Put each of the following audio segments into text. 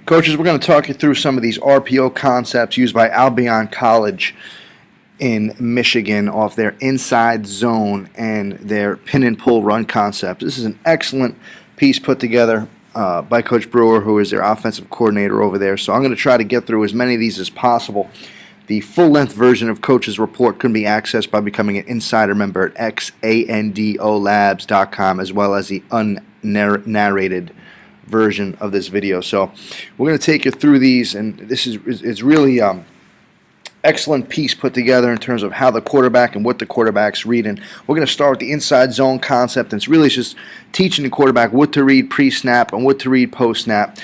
Coaches, we're going to talk you through some of these RPO concepts used by Albion College in Michigan off their inside zone and their pin and pull run concept. This is an excellent piece put together by Coach Brewer, who is their offensive coordinator over there. So I'm going to try to get through as many of these as possible. The full-length version of Coach's report can be accessed by becoming an insider member at xandolabs.com, as well as the unnarrated version of this video. So we're going to take you through these, and this is really excellent piece put together in terms of how the quarterback and what the quarterback's reading. We're going to start with the inside zone concept, and it's really just teaching the quarterback what to read pre-snap and what to read post-snap.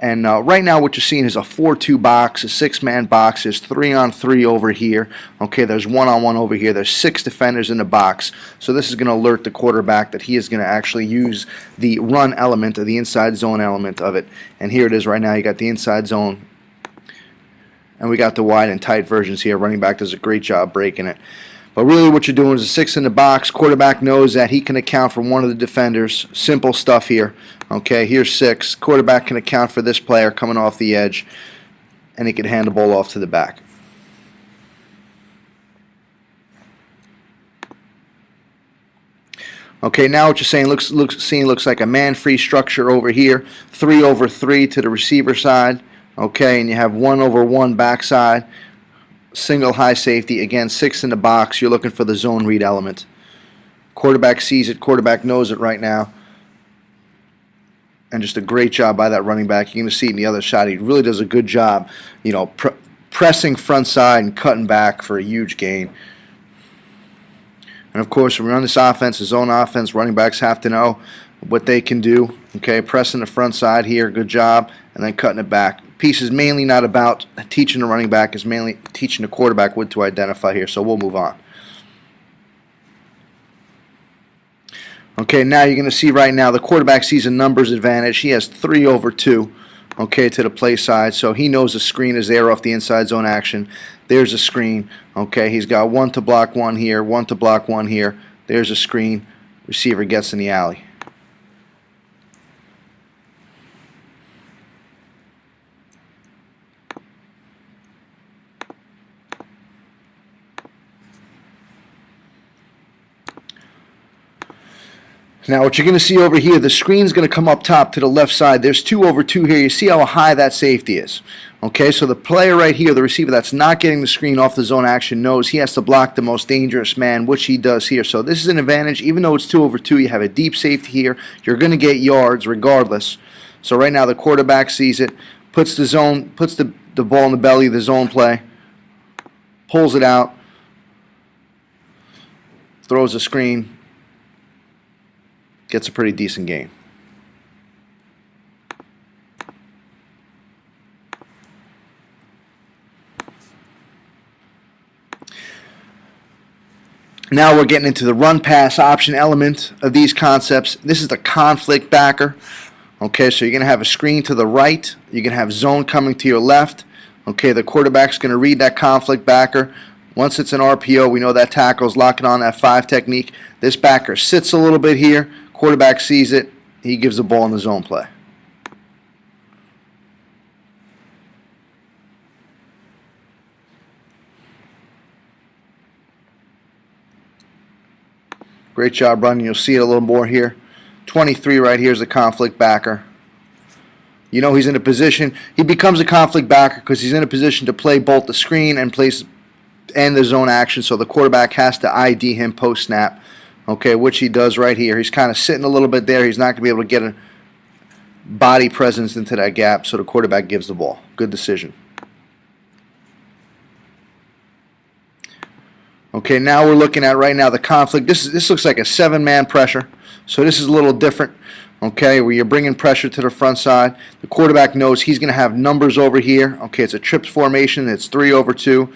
And right now what you're seeing is a 4-2 box, a 6-man box. There's 3-on-3 over here. Okay, there's 1-on-1 over here. There's 6 defenders in the box. So this is going to alert the quarterback that he is going to actually use the run element or the inside zone element of it. And here it is right now. You got the inside zone, and we got the wide and tight versions here. Running back does a great job breaking it. But really what you're doing is a 6 in the box. Quarterback knows that he can account for one of the defenders. Simple stuff here. Okay, here's 6. Quarterback can account for this player coming off the edge, and he can hand the ball off to the back. Okay, now what you're saying looks like a man-free structure over here. 3 over 3 to the receiver side. Okay, and you have 1 over 1 backside. Single high safety, again 6 in the box. You're looking for the zone read element. Quarterback sees it, quarterback knows it right now, and just a great job by that running back. You're going to see it in the other shot. He really does a good job, you know, pressing front side and cutting back for a huge gain. And of course, when we run this offense, a zone offense, running backs have to know what they can do. Okay, pressing the front side here, good job, and then cutting it back. Piece is mainly not about teaching the running back, it's mainly teaching the quarterback what to identify here, so we'll move on. Okay, now you're going to see right now the quarterback sees a numbers advantage. He has 3 over 2, okay, to the play side, so he knows the screen is there off the inside zone action. There's a screen, okay, he's got 1 to block 1 here, 1 to block 1 here. There's a screen, receiver gets in the alley. Now what you're going to see over here, the screen's going to come up top to the left side. There's 2 over 2 here. You see how high that safety is. Okay, so the player right here, the receiver that's not getting the screen off the zone action, knows he has to block the most dangerous man, which he does here. So this is an advantage. Even though it's 2 over 2, you have a deep safety here. You're going to get yards regardless. So right now the quarterback sees it, puts the ball in the belly of the zone play, pulls it out, throws a screen, gets a pretty decent gain. Now we're getting into the run-pass option element of these concepts. This is the conflict backer. Okay, so you're going to have a screen to the right. You're going to have zone coming to your left. Okay, the quarterback's going to read that conflict backer. Once it's an RPO, we know that tackle's locking on that 5 technique. This backer sits a little bit here. Quarterback sees it. He gives the ball in the zone play. Great job running. You'll see it a little more here. 23 right here is the conflict backer. You know he's in a position. He becomes a conflict backer because he's in a position to play both the screen and the zone action. So the quarterback has to ID him post snap. Okay, which he does right here. He's kind of sitting a little bit there. He's not going to be able to get a body presence into that gap, so the quarterback gives the ball. Good decision. Okay, now we're looking at right now the conflict. This looks like a 7-man pressure, so this is a little different. Okay, where you're bringing pressure to the front side. The quarterback knows he's going to have numbers over here. Okay, it's a trips formation. It's 3 over 2.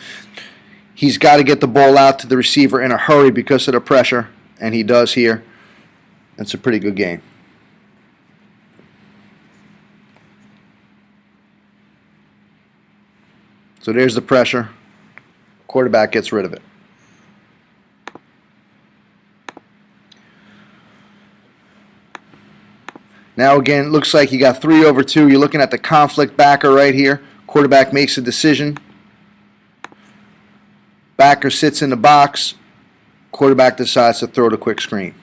He's got to get the ball out to the receiver in a hurry because of the pressure. And he does here. That's a pretty good game. So there's the pressure. Quarterback gets rid of it. Now again, it looks like you got 3 over 2. You're looking at the conflict backer right here. Quarterback makes a decision. Backer sits in the box. Quarterback decides to throw the quick screen.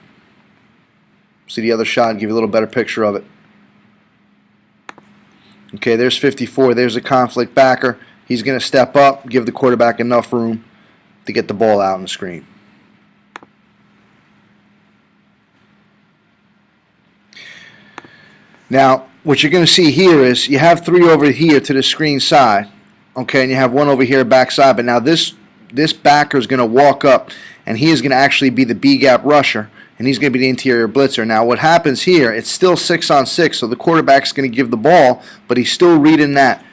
See the other shot, give you a little better picture of it. Okay, there's 54. There's a conflict backer. He's going to step up, give the quarterback enough room to get the ball out on the screen. Now, what you're going to see here is you have 3 over here to the screen side, okay, and you have 1 over here backside. But now this backer is going to walk up, and he is going to actually be the B-gap rusher, and he's going to be the interior blitzer. Now, what happens here, it's still 6-on-6, so the quarterback's going to give the ball, but he's still reading that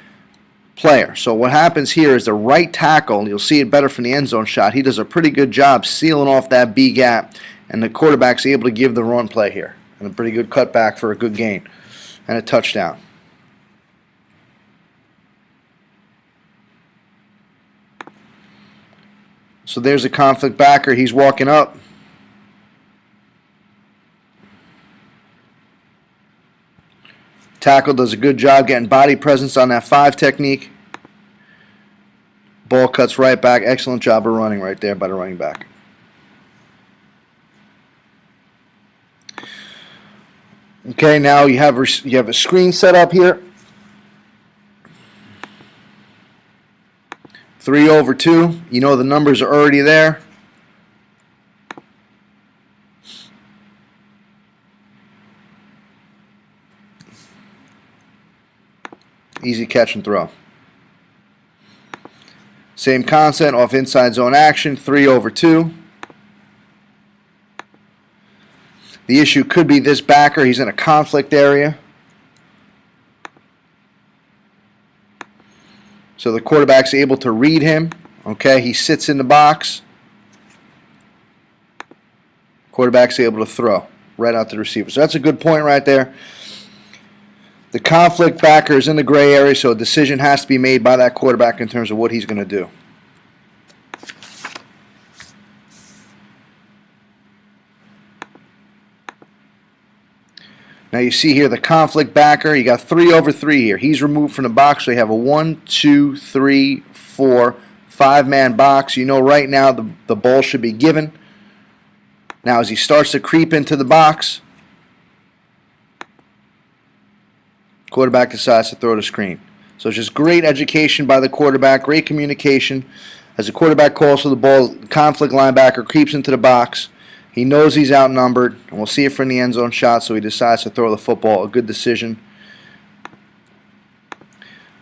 player. So what happens here is the right tackle, you'll see it better from the end zone shot, he does a pretty good job sealing off that B-gap, and the quarterback's able to give the run play here, and a pretty good cutback for a good gain and a touchdown. So there's a conflict backer. He's walking up. Tackle does a good job getting body presence on that 5 technique. Ball cuts right back. Excellent job of running right there by the running back. Okay, now you have a screen set up here. 3 over 2. You know the numbers are already there. Easy catch and throw. Same concept off inside zone action. 3 over 2. The issue could be this backer. He's in a conflict area. So the quarterback's able to read him. Okay, he sits in the box. Quarterback's able to throw right out to the receiver. So that's a good point right there. The conflict backer is in the gray area, so a decision has to be made by that quarterback in terms of what he's going to do. Now you see here the conflict backer. You got 3 over 3 here. He's removed from the box, so you have a 1, 2, 3, 4, 5-man box. You know right now the ball should be given. Now as he starts to creep into the box, quarterback decides to throw the screen. So it's just great education by the quarterback, great communication. As the quarterback calls for the ball, the conflict linebacker creeps into the box. He knows he's outnumbered, and we'll see it from the end zone shot, so he decides to throw the football. A good decision.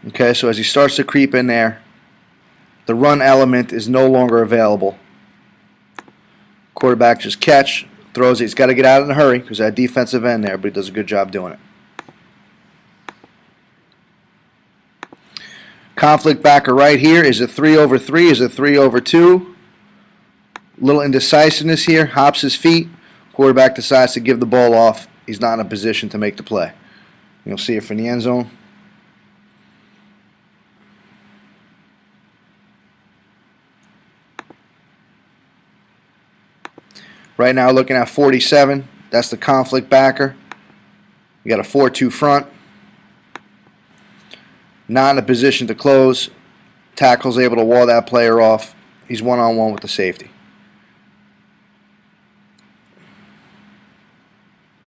Okay, so as he starts to creep in there, the run element is no longer available. Quarterback just catch, throws it. He's got to get out in a hurry because that defensive end there, but he does a good job doing it. Conflict backer right here. Is it 3 over 3? Is it 3 over 2? Little indecisiveness here. Hops his feet. Quarterback decides to give the ball off. He's not in a position to make the play. You'll see it from the end zone. Right now looking at 47. That's the conflict backer. You got a 4-2 front. Not in a position to close. Tackle's able to wall that player off. He's one-on-one with the safety.